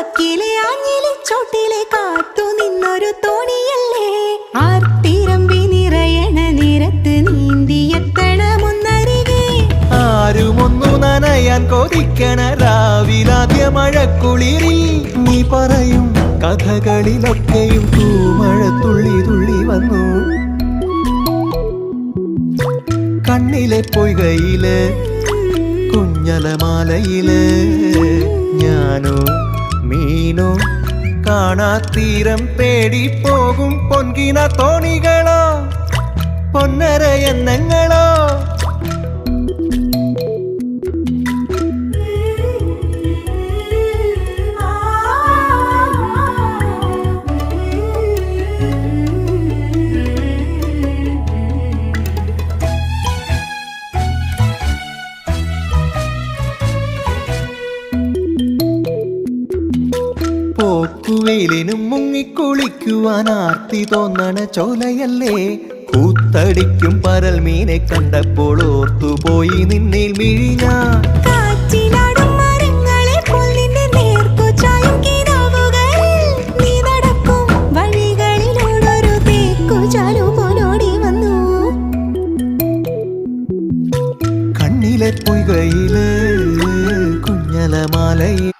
വക്കിലെ ആഞ്ഞിലി ചോട്ടിലെ കാത്തു നിന്നൊരു തോണിയല്ലേ ആർത്തിരമ്പി നിറയണ നിരത്ത് നീന്തിയെത്തണമൊന്നരികെ ആരുമൊന്നു നനയാൻ കൊതിക്കണ രാവിലാദ്യ മഴക്കുളിരിൽ നീ പറയും കഥകളിലൊക്കെയും തൂമഴ തുള്ളി തുള്ളി വന്നു കണ്ണിലെ പൊയ്കയില് കുഞ്ഞലമാലയില് ഞാനോ മീനോ കാണാത്തീരം തേടി പോകും പൊൻകിന തോണികളോ പൊന്നര എണ്ണങ്ങളോ പോക്കുവെയിലിനും മുങ്ങിക്കുളിക്കുവാൻ ആർത്തി തോന്നണ ചോലയല്ലേ കൂത്തടിക്കും പരൽ മീനെ കണ്ടപ്പോൾ ഓർത്തുപോയി നിന്നിൽ മിഴിഞ്ഞ കാറ്റിലാടും മരങ്ങളെ പൊന്നിന്റെ നേർക്കു ചായും കിനാവുകളിൽ നീ നടക്കും വഴികളിലൂടൊരു തേക്കു ചാലു പോലോടി വന്നു കണ്ണിലെ പൊയ്കയില് കുഞ്ഞലമാലയില്